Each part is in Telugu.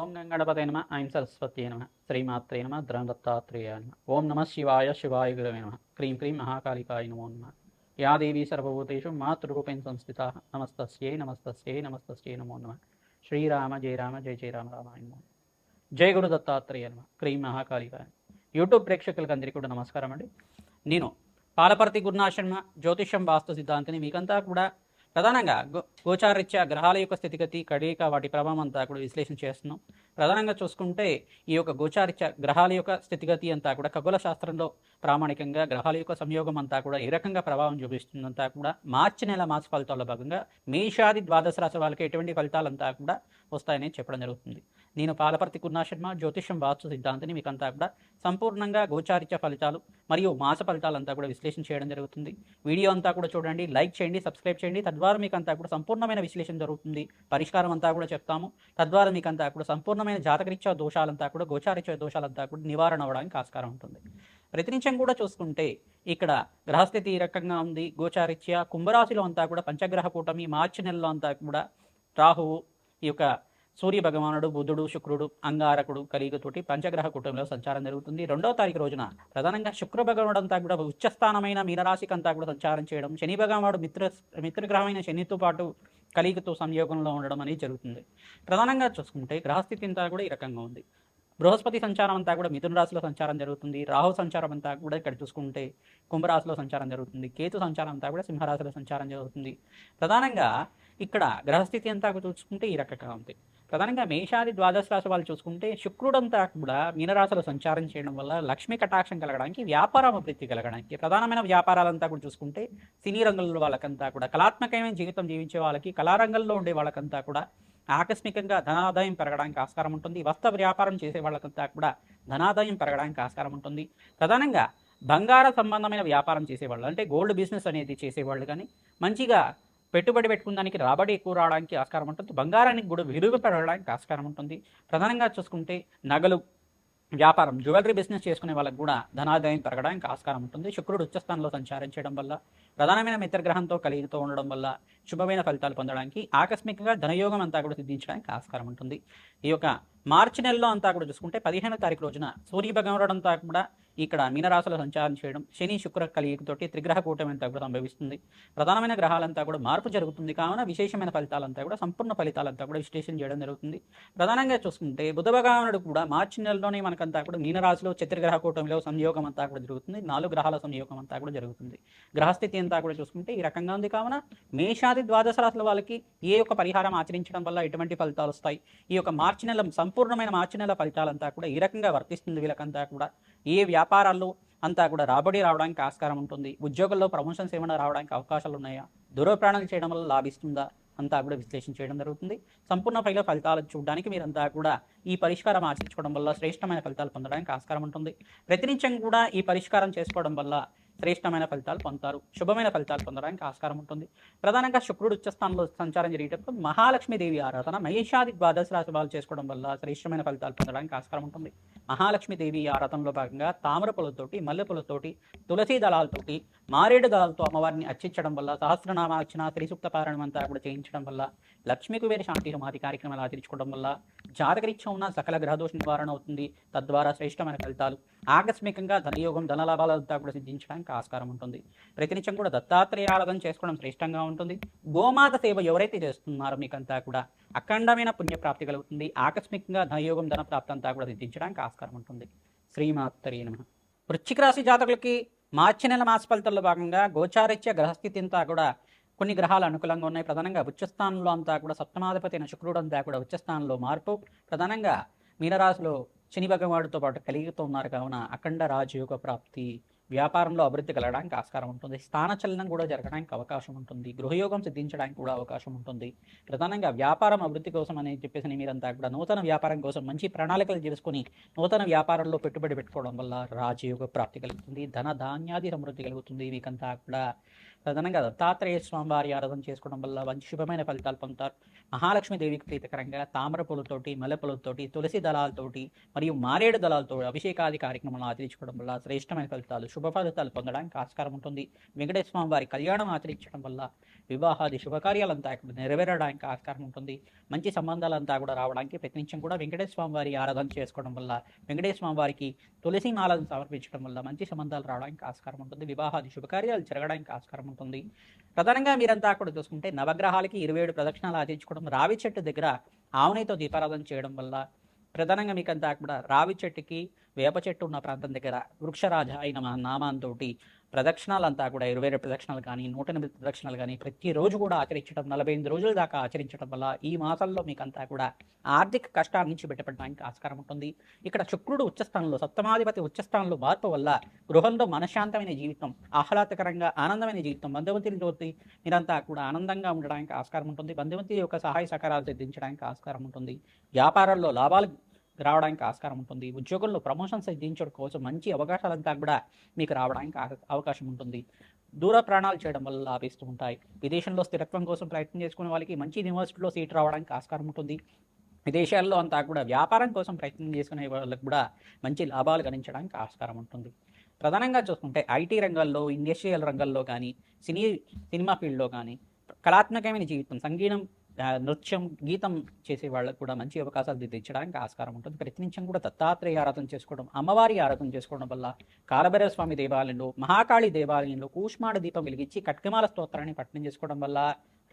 ఓం గంగణపతే నమ ఐం సరస్వత్యై నమ శ్రీమాత్రే నమ ద్రందత్తాత్రేయాయ నమ ఓం నమ శివాయ శివాయ గురవే నమ క్రీం క్రీం మహాకాళికాయ నమో నమ యా దేవీ సర్వభూతేషు మాతృరూపేణ సంస్థితా నమస్తస్యై నమస్తస్యై నమస్తస్యై నమో నమ శ్రీరామ జయ రామ జయ జయ రామ రామాయ నమో జయ గురు దత్తాత్రేయ నమ క్రీం మహాకాళికాయ. యూట్యూబ్ ప్రేక్షకులకు అందరికీ కూడా నమస్కారం అండి. నేను పాలపర్తి గురునాశర్మ జ్యోతిష్యం వాస్తు సిద్ధాంతిని మీకంతా కూడా ప్రధానంగా గోచారీత్యా గ్రహాల యొక్క స్థితిగతి కడిక వాటి ప్రభావం అంతా కూడా విశ్లేషణ చేస్తున్నాం. ప్రధానంగా చూసుకుంటే ఈ యొక్క గోచారీత్యా గ్రహాల యొక్క స్థితిగతి అంతా కూడా ఖగోళ శాస్త్రంలో ప్రామాణికంగా గ్రహాల యొక్క సంయోగం అంతా కూడా ఏ రకంగా ప్రభావం చూపిస్తుందంతా కూడా మార్చి నెల మాస ఫలితాల్లో భాగంగా మేషాది ద్వాదశ రాశి వాళ్ళకి ఎటువంటి ఫలితాలంతా కూడా వస్తాయని చెప్పడం జరుగుతుంది. నేను పాలపర్తి గురునాశర్మ జ్యోతిష్యం వాస్తు సిద్ధాంతిని మీకంతా కూడా సంపూర్ణంగా గోచారీత్య ఫలితాలు మరియు మాస ఫలితాలంతా కూడా విశ్లేషణ చేయడం జరుగుతుంది. వీడియో అంతా కూడా చూడండి, లైక్ చేయండి, సబ్స్క్రైబ్ చేయండి. తద్వారా మీకు అంతా కూడా సంపూర్ణమైన విశ్లేషణ జరుగుతుంది. పరిష్కారం అంతా కూడా చెప్తాము. తద్వారా మీకు అంతా కూడా సంపూర్ణమైన జాతకరీత్యా దోషాలంతా కూడా గోచారీత్య దోషాలంతా కూడా నివారణ అవ్వడానికి ఆస్కారం ఉంటుంది. ప్రతినిత్యం కూడా చూసుకుంటే ఇక్కడ గ్రహస్థితి ఈ రకంగా ఉంది. గోచారీత్యా కుంభరాశిలో అంతా కూడా పంచగ్రహ కూటమి మార్చి నెలలో అంతా కూడా రాహువు, ఈ యొక్క సూర్య భగవానుడు, బుధుడు, శుక్రుడు, అంగారకుడు కలియుగతోటి పంచగ్రహ కూటమిలో సంచారం జరుగుతుంది. 2వ తారీఖు రోజున ప్రధానంగా శుక్ర భగవానుడు అంతా కూడా ఉచ్చస్థానమైన మీనరాశికి అంతా కూడా సంచారం చేయడం, శని భగవానుడు మిత్రగ్రహమైన శనితో పాటు కలియుగతో సంయోగంలో ఉండడం అనేది జరుగుతుంది. ప్రధానంగా చూసుకుంటే గ్రహస్థితి అంతా కూడా ఈ రకంగా ఉంది. బృహస్పతి సంచారం అంతా కూడా మిథున రాశిలో సంచారం జరుగుతుంది. రాహు సంచారం అంతా కూడా ఇక్కడ చూసుకుంటే కుంభరాశిలో సంచారం జరుగుతుంది. కేతు సంచారం అంతా కూడా సింహరాశిలో సంచారం జరుగుతుంది. ప్రధానంగా ఇక్కడ గ్రహస్థితి అంతా చూసుకుంటే ఈ రకంగా ఉంది. ప్రధానంగా మేషాది ద్వాదశ రాశి వాళ్ళు చూసుకుంటే శుక్రుడంతా కూడా మీనరాశిలో సంచారం చేయడం వల్ల లక్ష్మీ కటాక్షం కలగడానికి, వ్యాపార అభివృద్ధి కలగడానికి, ప్రధానమైన వ్యాపారాలంతా కూడా చూసుకుంటే సినీ రంగంలో వాళ్ళకంతా కూడా కళాత్మకమైన జీవితం జీవించే వాళ్ళకి, కళారంగంలో ఉండే వాళ్ళకంతా కూడా ఆకస్మికంగా ధనాదాయం పెరగడానికి ఆస్కారం ఉంటుంది. వస్త్ర వ్యాపారం చేసే వాళ్ళకంతా కూడా ధనాదాయం పెరగడానికి ఆస్కారం ఉంటుంది. ప్రధానంగా బంగార సంబంధమైన వ్యాపారం చేసేవాళ్ళు, అంటే గోల్డ్ బిజినెస్ అనేది చేసేవాళ్ళు కానీ మంచిగా పెట్టుబడి పెట్టుకున్న దానికి రాబడి ఎక్కువ రావడానికి ఆస్కారం ఉంటుంది. బంగారానికి కూడా విలువ పెరగడానికి ఆస్కారం ఉంటుంది. ప్రధానంగా చూసుకుంటే నగలు వ్యాపారం, జ్యువెలరీ బిజినెస్ చేసుకునే వాళ్ళకి కూడా ధనాదాయం పెరగడానికి ఆస్కారం ఉంటుంది. శుక్రుడు ఉచ్చస్థానంలో సంచారం చేయడం వల్ల, ప్రధానమైన మిత్రగ్రహంతో కలిగితో ఉండడం వల్ల శుభమైన ఫలితాలు పొందడానికి, ఆకస్మికంగా ధనయోగం అంతా కూడా సిద్ధించడానికి ఆస్కారం ఉంటుంది. ఈ యొక్క మార్చి నెలలో అంతా కూడా చూసుకుంటే 15వ తారీఖు రోజున సూర్య భగవానుడు అంతా కూడా ఇక్కడ మీనరాశిలో సంచారం చేయడం, శని శుక్ర కలియుగతోటి త్రిగ్రహ కూటమి అంతా కూడా సంభవిస్తుంది. ప్రధానమైన గ్రహాలంతా కూడా మార్పు జరుగుతుంది. కావున విశేషమైన ఫలితాలంతా కూడా సంపూర్ణ ఫలితాలంతా కూడా విశ్లేషణ చేయడం జరుగుతుంది. ప్రధానంగా చూసుకుంటే బుధ భగవానుడు కూడా మార్చి నెలలోనే మనకంతా కూడా మీనరాశిలో చతుర్గ్రహ కూటమిలో సంయోగం అంతా కూడా జరుగుతుంది. 4 గ్రహాల సంయోగం అంతా కూడా జరుగుతుంది. గ్రహస్థితి అంతా కూడా చూసుకుంటే ఈ రకంగా ఉంది. కావున మేషాది ద్వాదశ రాశుల వాళ్ళకి ఏ యొక్క పరిహారం ఆచరించడం వల్ల ఎటువంటి ఫలితాలు వస్తాయి, ఈ యొక్క మార్చి నెల సంపూర్ణమైన మార్చి నెల ఫలితాలంతా కూడా ఈ రకంగా వర్తిస్తుంది. వీళ్ళకంతా కూడా ఏ వ్యాపారాల్లో అంతా కూడా రాబడి రావడానికి ఆస్కారం ఉంటుంది, ఉద్యోగంలో ప్రమోషన్స్ ఏమైనా రావడానికి అవకాశాలు ఉన్నాయా, దూరప్రయాణం చేయడం వల్ల లాభిస్తుందా అంతా కూడా విశ్లేషణ చేయడం జరుగుతుంది. సంపూర్ణ ఫలితాలు చూడడానికి మీరంతా కూడా ఈ పరిష్కారం ఆచరించుకోవడం వల్ల శ్రేష్టమైన ఫలితాలు పొందడానికి ఆస్కారం ఉంటుంది. ప్రతినిత్యం కూడా ఈ పరిష్కారం చేసుకోవడం వల్ల శ్రేష్టమైన ఫలితాలు పొందుతారు, శుభమైన ఫలితాలు పొందడానికి ఆస్కారం ఉంటుంది. ప్రధానంగా శుక్రుడు ఉచ్చస్థానంలో సంచారం జరిగేటప్పుడు మహాలక్ష్మీదేవి ఆరాధన మేషాది ద్వాదశ రాశి వాళ్ళు చేసుకోవడం వల్ల శ్రేష్టమైన ఫలితాలు పొందడానికి ఆస్కారం ఉంటుంది. మహాలక్ష్మీదేవి ఆరాధనలో భాగంగా తామర పూలతోటి, మల్లె పూలతోటి, తులసి దళాలతోటి, మారేడు దళాలతో అమ్మవారిని అర్చించడం వల్ల, సహస్రనామార్చన, శ్రీసూక్త పారాయణం అంతా కూడా చేయించడం వల్ల, లక్ష్మీ కుబేర శాంతి హోమాది కార్యక్రమాలు ఆచరించుకోవడం వల్ల జాతకరీత్యా ఉన్న సకల గ్రహదోష నివారణ అవుతుంది. తద్వారా శ్రేష్టమైన ఫలితాలు, ఆకస్మికంగా ధనయోగం, ధనలాభాలంతా కూడా సిద్ధించడానికి ఆస్కారం ఉంటుంది. ప్రతినిత్యం కూడా దత్తాత్రేయ ఆరాధన చేసుకోవడం శ్రేష్టంగా ఉంటుంది. గోమాత సేవ ఎవరైతే చేస్తున్నారో మీకంతా కూడా అఖండమైన పుణ్యప్రాప్తి కలుగుతుంది. ఆకస్మికంగా ధనయోగం, ధన ప్రాప్తి అంతా కూడా సిద్ధించడానికి ఆస్కారం ఉంటుంది. శ్రీమాత్రే నమః. వృశ్చిక రాశి జాతకులకి మార్చి నెల మాస ఫలితాల్లో భాగంగా గోచారీత్య గ్రహస్థితి అంతా కూడా కొన్ని గ్రహాలు అనుకూలంగా ఉన్నాయి. ప్రధానంగా ఉచ్చస్థానంలో అంతా కూడా సప్తమాధిపతి అయిన శుక్రుడు అంతా కూడా ఉచ్చస్థానంలో మార్పు, ప్రధానంగా మీనరాశిలో శని భగవానుడితో పాటు కలిగితో ఉన్నారు. కావున అఖండ రాజయోగ ప్రాప్తి, వ్యాపారంలో అభివృద్ధి కలగడానికి ఆస్కారం ఉంటుంది. స్థానచలనం కూడా జరగడానికి అవకాశం ఉంటుంది. గృహయోగం సిద్ధించడానికి కూడా అవకాశం ఉంటుంది. ప్రధానంగా వ్యాపారం అభివృద్ధి కోసం అని చెప్పేసి మీరంతా కూడా నూతన వ్యాపారం కోసం మంచి ప్రణాళికలు చేసుకుని నూతన వ్యాపారంలో పెట్టుబడి పెట్టుకోవడం వల్ల రాజయోగ ప్రాప్తి కలుగుతుంది. ధన ధాన్యాది సమృద్ధి కలుగుతుంది. వీకంతా కూడా ప్రధానంగా దత్తాత్రేయ స్వామి వారి ఆరాధన చేసుకోవడం వల్ల మంచి శుభమైన ఫలితాలు పొందుతారు. మహాలక్ష్మీదేవికి ప్రీతికరంగా తామర పూలతోటి, మల్లె పూలతోటి, తులసి దళాలతోటి మరియు మారేడు దళాలతో అభిషేకాది కార్యక్రమాలను ఆచరించుకోవడం వల్ల శ్రేష్టమైన ఫలితాలు, శుభ ఫలితాలు పొందడానికి ఆస్కారం ఉంటుంది. వెంకటేశ్వర స్వామి వారి కళ్యాణం ఆచరించడం వల్ల వివాహాది శుభకార్యాలంతా కూడా నెరవేరడానికి ఆస్కారం ఉంటుంది. మంచి సంబంధాలంతా కూడా రావడానికి ప్రతినిత్యం కూడా వెంకటేశ్వర స్వామి వారి ఆరాధన చేసుకోవడం వల్ల, వెంకటేశ్వర స్వామి వారికి తులసి మాలను సమర్పించడం వల్ల మంచి సంబంధాలు రావడానికి ఆస్కారం ఉంటుంది. వివాహాది శుభకార్యాలు జరగడానికి ఆస్కారం ఉంటుంది. ప్రధానంగా మీరంతా కూడా చూసుకుంటే నవగ్రహాలకి 27 ప్రదక్షిణాలు ఆచరించుకోవడం, రావి చెట్టు దగ్గర ఆవునితో దీపారాధన చేయడం వల్ల, ప్రధానంగా మీకంతా కూడా రావి చెట్టుకి వేప చెట్టు ఉన్న ప్రాంతం దగ్గర వృక్షరాజ అయిన నామాంతో ప్రదక్షిణాలంతా కూడా 27 ప్రదక్షిణాలు కానీ 108 ప్రదక్షిణాలు కానీ ప్రతిరోజు కూడా ఆచరించడం, 48 రోజుల దాకా ఆచరించడం వల్ల ఈ మాసాల్లో మీకంతా కూడా ఆర్థిక కష్టాల నుంచి బయటపడడానికి ఆస్కారం ఉంటుంది. ఇక్కడ శుక్రుడు ఉచ్చస్థానంలో, సప్తమాధిపతి ఉచ్చస్థానంలో మార్పు వల్ల గృహంలో మనశ్శాంతమైన జీవితం, ఆహ్లాదకరంగా ఆనందమైన జీవితం, బంధుమతులతోటి మీరంతా కూడా ఆనందంగా ఉండడానికి ఆస్కారం ఉంటుంది. బంధుమతుల యొక్క సహాయ సహకారాలు సిద్ధించడానికి ఆస్కారం ఉంటుంది. వ్యాపారాల్లో లాభాలు రావడానికి ఆస్కారం ఉంటుంది. ఉద్యోగంలో ప్రమోషన్స్ సిద్ధించడం కోసం మంచి అవకాశాలంతా కూడా మీకు రావడానికి అవకాశం ఉంటుంది. దూర ప్రయాణాలు చేయడం వల్ల లాభిస్తూ ఉంటాయి. విదేశంలో స్థిరత్వం కోసం ప్రయత్నం చేసుకునే వాళ్ళకి మంచి యూనివర్సిటీలో సీట్ రావడానికి ఆస్కారం ఉంటుంది. విదేశాల్లో అంతా కూడా వ్యాపారం కోసం ప్రయత్నం చేసుకునే వాళ్ళకి కూడా మంచి లాభాలు గణించడానికి ఆస్కారం ఉంటుంది. ప్రధానంగా చూసుకుంటే ఐటీ రంగాల్లో, ఇండస్ట్రియల్ రంగాల్లో కానీ, సినిమా ఫీల్డ్లో కానీ కళాత్మకమైన జీవితం, సంగీతం, నృత్యం, గీతం చేసే వాళ్ళకు కూడా మంచి అవకాశాలు దిద్దించడానికి ఆస్కారం ఉంటుంది. ప్రతినిత్యం కూడా దత్తాత్రేయ ఆరాధన చేసుకోవడం, అమ్మవారి ఆరాధన చేసుకోవడం వల్ల, కాలభైరవ స్వామి దేవాలయంలో, మహాకాళి దేవాలయంలో కూష్మాడ దీపం వెలిగించి కట్కమాల స్తోత్రాన్ని పఠనం చేసుకోవడం వల్ల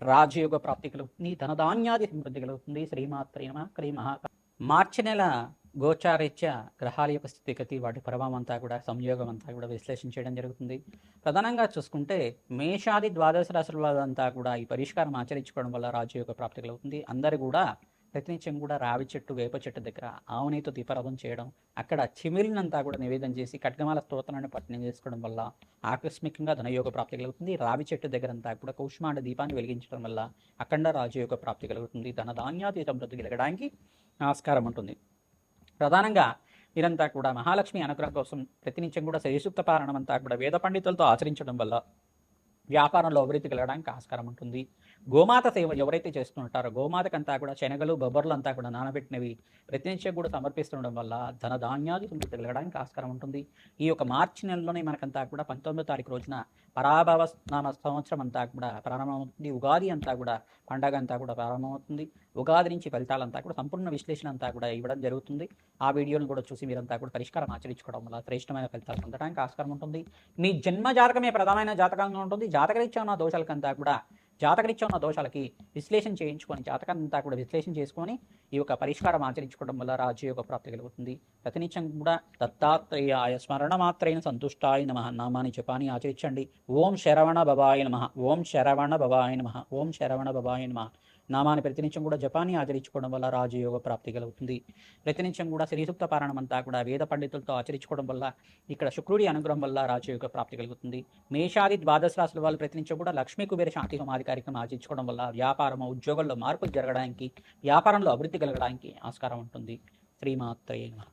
రాజయోగ ప్రాప్తి కలుగుతుంది. ధనధాన్యాది సమృద్ధి కలుగుతుంది. శ్రీమాత్రే నమః. మార్చి నెల గోచారీత్య గ్రహాల యొక్క స్థితిగతి, వాటి ప్రభావం అంతా కూడా, సంయోగం అంతా కూడా విశ్లేషణ చేయడం జరుగుతుంది. ప్రధానంగా చూసుకుంటే మేషాది ద్వాదశ రాశుల వాళ్ళంతా కూడా ఈ పరిష్కారం ఆచరించుకోవడం వల్ల రాజయోగ ప్రాప్తి కలుగుతుంది. అందరూ కూడా ప్రతినిత్యం కూడా రావి చెట్టు, వేప చెట్టు దగ్గర ఆవునితో దీపారాధన చేయడం, అక్కడ చిమిలినంతా కూడా నివేదన చేసి ఖడ్గమాల స్తోత్రాన్ని పఠనం చేసుకోవడం వల్ల ఆకస్మికంగా ధనయోగ ప్రాప్తి కలుగుతుంది. రావి చెట్టు దగ్గర అంతా కూడా కౌష్మాండ దీపాన్ని వెలిగించడం వల్ల అఖండ రాజయోగ ప్రాప్తి కలుగుతుంది. ధనధాన్యాది సమృద్ధి కలగడానికి ఆస్కారం ఉంటుంది. ప్రధానంగా మీరంతా కూడా మహాలక్ష్మి అనుగ్రహం కోసం ప్రతినిత్యం కూడా శ్రీసూక్త పారాయణం అంతా కూడా వేద పండితులతో ఆచరించడం వల్ల వ్యాపారంలో అభివృద్ధి కలగడానికి ఆస్కారం ఉంటుంది. గోమాత సేవ ఎవరైతే చేస్తుంటారో గోమాతకంతా కూడా శనగలు, బొబ్బర్లు అంతా కూడా నానబెట్టినవి ప్రతినిత్యం కూడా సమర్పిస్తుండడం వల్ల ధనధాన్యాలు సమృద్ధి కలగడానికి ఆస్కారం ఉంటుంది. ఈ యొక్క మార్చి నెలలోనే మనకంతా కూడా 19వ తారీఖు రోజున పరాభవ నామ సంవత్సరం అంతా కూడా ప్రారంభమవుతుంది. ఉగాది అంతా కూడా పండగ అంతా కూడా ప్రారంభమవుతుంది. ఉగాది నుంచి ఫలితాలంతా కూడా సంపూర్ణ విశ్లేషణ అంతా కూడా ఇవ్వడం జరుగుతుంది. ఆ వీడియోను కూడా చూసి మీరంతా కూడా పరిష్కారం ఆచరించుకోవడం వల్ల శ్రేష్టమైన ఫలితాలు పొందడానికి ఆస్కారం ఉంటుంది. మీ జన్మ జాతకమే ప్రధానమైన జాతకంగా ఉంటుంది. జాతకరీత్యా ఉన్న దోషాలకంతా కూడా, జాతకరీత్యా ఉన్న దోషాలకి విశ్లేషణ చేయించుకొని, జాతకాన్ని కూడా విశ్లేషణ చేసుకొని ఈ యొక్క పరిష్కారం ఆచరించుకోవడం వల్ల రాజయోగ ప్రాప్తి కలుగుతుంది. ప్రతినిత్యం కూడా దత్తాత్రేయాయ స్మరణ మాత్రైన సంతుష్టాయ నమః నామాన్ని జపాన్ని ఆచరించండి. ఓం శరవణ భవాయ నమః, ఓం శరవణ భవాయ నమః, ఓం శరవణ భవాయ నమః నామాన్ని ప్రతినిత్యం కూడా జపాన్ని ఆచరించుకోవడం వల్ల రాజయోగ ప్రాప్తి కలుగుతుంది. ప్రతినిత్యం కూడా శ్రీసూక్త పారాయణం అంతా కూడా వేద పండితులతో ఆచరించుకోవడం వల్ల, ఇక్కడ శుక్రుడి అనుగ్రహం వల్ల రాజయోగ ప్రాప్తి కలుగుతుంది. మేషాది ద్వాదశ రాశుల వాళ్ళు ప్రతినిత్యం కూడా లక్ష్మీ కుబేర శాంతి హోమాది కార్యక్రమం ఆచరించుకోవడం వల్ల వ్యాపారం, ఉద్యోగంలో మార్పులు జరగడానికి, వ్యాపారంలో అభివృద్ధి కలగడానికి ఆస్కారం ఉంటుంది. శ్రీమాత్రే నమః.